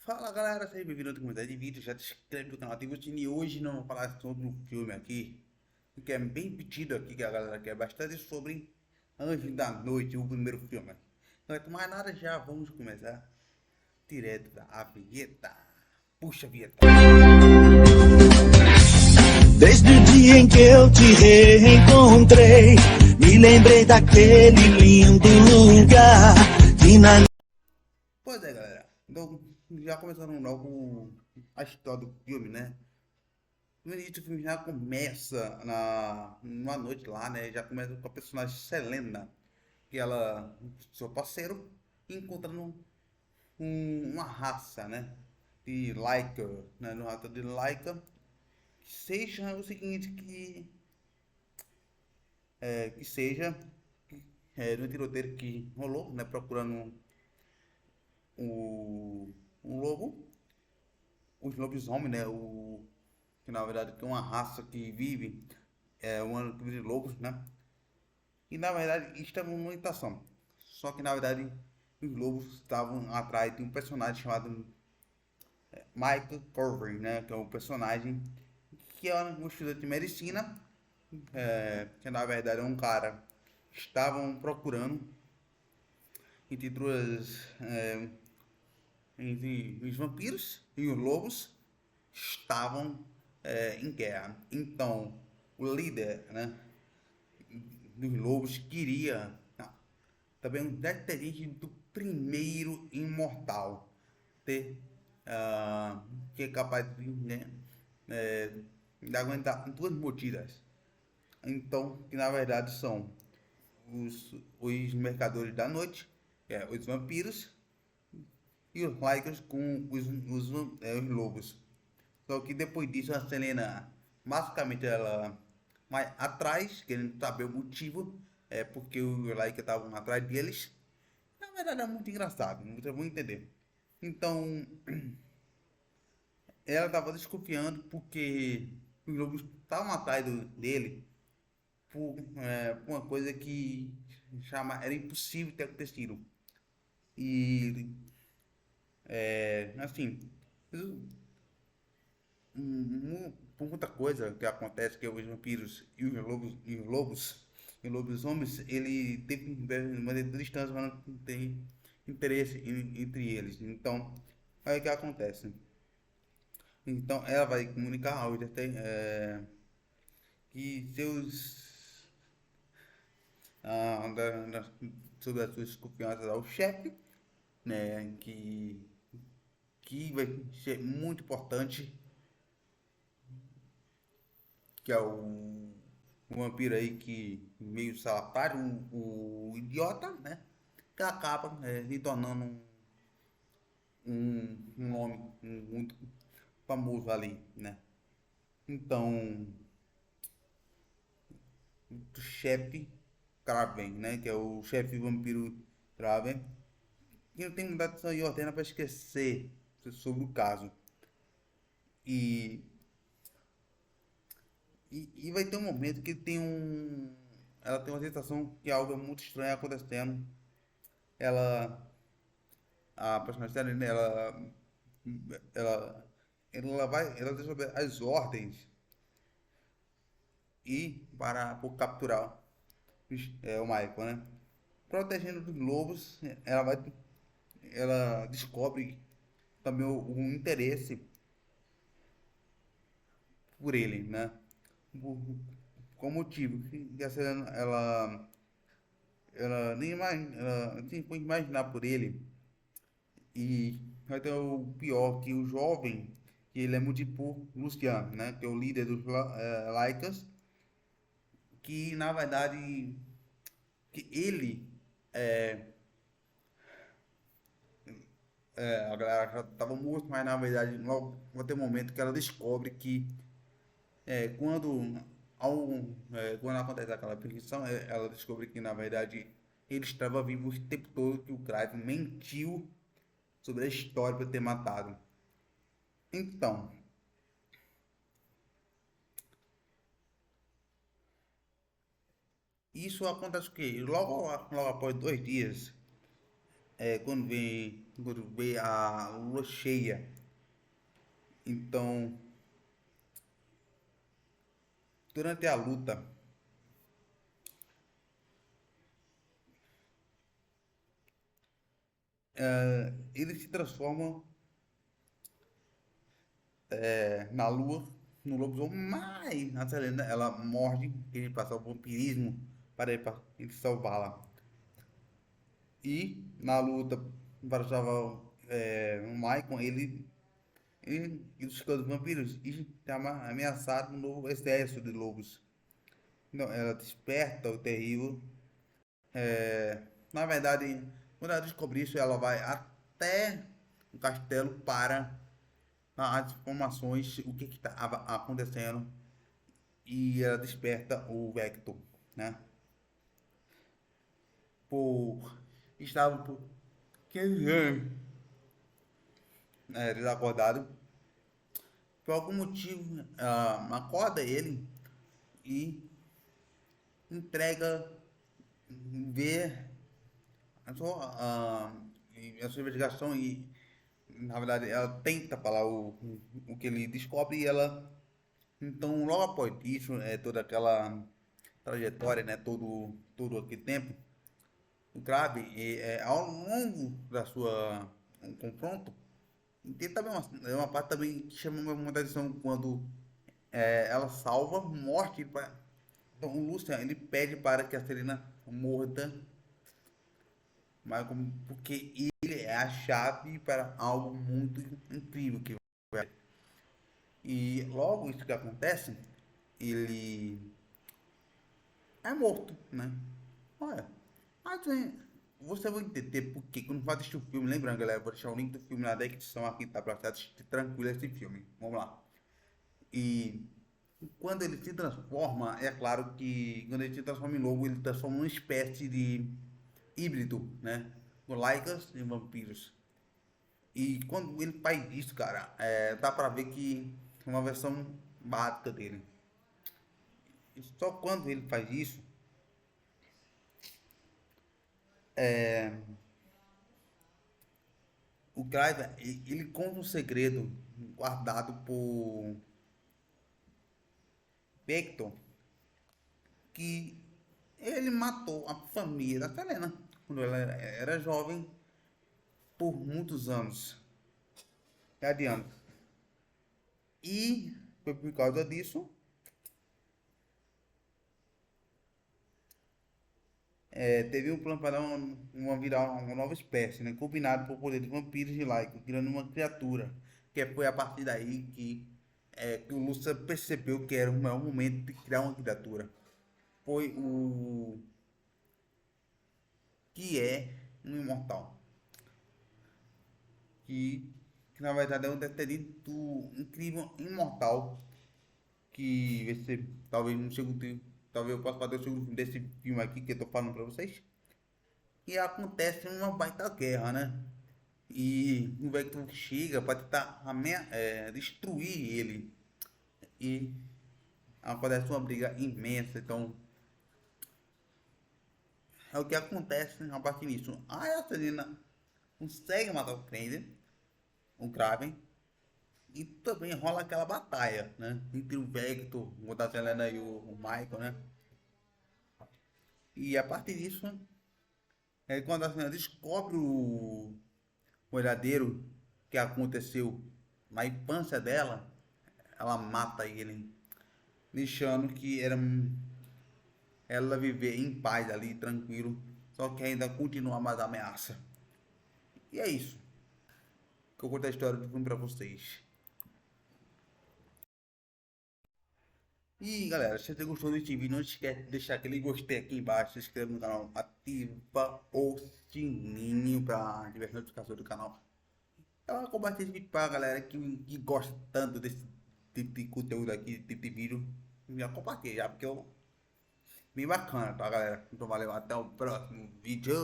Fala galera, seja bem-vindo à comunidade de vídeo, já se inscreve no canal Ativa o sininho. E hoje nós vamos falar sobre um filme aqui, que é bem pedido aqui, que a galera quer bastante, sobre Anjos da Noite, o primeiro filme. Não é mais nada, já vamos começar direto da vinheta. Puxa a vinheta. Desde o dia em que eu te reencontrei, me lembrei daquele lindo lugar que na... Pois é galera, então já começando logo a história do filme, né? No início do filme já começa numa noite lá, né? Já começa com a personagem Selena, que ela, seu parceiro, encontrando uma raça, né? De Laika, né? No raça de Laika, que seja o seguinte, que seja no tiroteiro que rolou, né? Procurando um lobo, os lobisomens, né? Que na verdade é uma raça que vive, uma tribo de lobos, né? E na verdade estava numa estação. Só que na verdade os lobos estavam atrás de um personagem chamado Michael Corvin, né? Que é um personagem que é um estudante de medicina, que na verdade é um cara que estavam procurando entre duas, entre os vampiros e os lobos estavam em guerra. Então o líder, né, dos lobos queria também um detergente do primeiro imortal ter que é capaz de, né, de aguentar duas mordidas. Então, que na verdade são os mercadores da noite, os vampiros, e os Lycans com os lobos. Só que depois disso a Selena, basicamente ela vai atrás, querendo saber o motivo, porque os Lycans estavam atrás deles. Na verdade é muito engraçado, vocês vão entender. Então, ela estava desconfiando porque os lobos estavam atrás dele por uma coisa que era impossível ter acontecido. E, assim, por muita coisa que acontece, que os vampiros e os lobisomens, ele teve que manter distância para não ter interesse entre eles. Então, aí o que acontece? Então, ela vai comunicar ao Witherspoon, que ah, da- da- sobre as suas confianças ao chefe, né? Que vai ser muito importante, que é o vampiro aí que meio salatário, o idiota, né? Que acaba se tornando um nome muito famoso ali, né? Então, o chefe Kraven, né? Que é o chefe vampiro Kraven, que não tem mudado e ordena para esquecer sobre o caso. E, e vai ter um momento que tem ela tem uma sensação que algo é muito estranho acontecendo. Ela, a personagem dela, né, ela, ela deixa saber as ordens e para por capturar o Michael, né? Protegendo dos lobos, ela descobre também o interesse por ele, né? Por, qual motivo? Que a Selena, ela nem imagina, ela nem pode imaginar por ele. E até o pior, que o jovem, que ele é muito tipo Luciano, né? Que é o líder dos Laicas, que na verdade, que ele, a galera já estava morto, mas na verdade, logo vai ter um momento que ela descobre que quando, quando acontece aquela perseguição, ela descobre que na verdade ele estava vivo o tempo todo, que o Clive mentiu sobre a história para ter matado. Então, isso acontece o quê? Logo após 2 dias, quando vem. quando vê a lua cheia. Então, durante a luta, eles se transformam na lua, no lobisomem, mas a Selena, ela morde, ele passa o vampirismo para ele salvá-la. E na luta para salvar o Michael, ele escolhe os vampiros e está ameaçado um novo exército de lobos. Então, ela desperta o terrível. Na verdade, quando ela descobre isso, ela vai até o castelo para as informações, o que estava acontecendo. E ela desperta o Vector, né? Por estava por 15 anos desacordado. Por algum motivo, acorda ele e entrega, vê a sua investigação e, na verdade, ela tenta falar o que ele descobre e ela, então, logo após isso, toda aquela trajetória, né, todo aquele tempo, o Crave, ao longo da sua um confronto, e tem também uma parte também que chama muita atenção quando ela salva, morte, então o Lucian, ele pede para que a Serena morda, mas porque ele é a chave para algo muito incrível que vai. E logo isso que acontece, ele é morto, né? Olha, mas você vai entender por que quando for assistir o filme, lembrando, galera, vou deixar o link do filme na descrição aqui, tá? Pra você assistir tranquilo esse filme. Vamos lá. E quando ele se transforma, é claro que quando ele se transforma em lobo, ele se transforma numa espécie de híbrido, né? Com laicas e vampiros. E quando ele faz isso, cara, dá pra ver que é uma versão básica dele. E só quando ele faz isso, o Clive, ele conta um segredo guardado por Vector, que ele matou a família da Selena quando ela era jovem por muitos anos. Adiante. E foi por causa disso, teve um plano para virar uma nova espécie, né? Combinado por poder de vampiros e laicos, criando uma criatura. Que foi a partir daí que o Lúcia percebeu que era o maior momento de criar uma criatura. Foi o que é um imortal. Que na verdade é um detetive incrível, imortal. Que vai ser talvez um segundo, talvez eu possa fazer o segundo filme desse filme aqui que eu tô falando pra vocês. E acontece uma baita guerra, né? E o Vector chega para tentar destruir ele. E acontece uma briga imensa. Então, é o que acontece a partir disso. Aí a Selena consegue matar o Kraven, o Kraven, e também rola aquela batalha, né? Entre o Vector, o da Selena e o Michael, né? E a partir disso, quando a Selena descobre o verdadeiro que aconteceu na infância dela, ela mata ele, deixando que era ela viver em paz ali, tranquilo, só que ainda continua mais ameaça. E é isso que eu conto a história do filme pra vocês. E galera, se você gostou desse vídeo, não esquece de deixar aquele gostei aqui embaixo, se inscreve no canal, ativa o sininho para ver notificação do canal. Então, compartilha esse vídeo pra galera que gosta tanto desse tipo de conteúdo aqui, tipo de vídeo. Já compartilha, já, porque eu bem bacana, tá galera? Então valeu, até o próximo vídeo.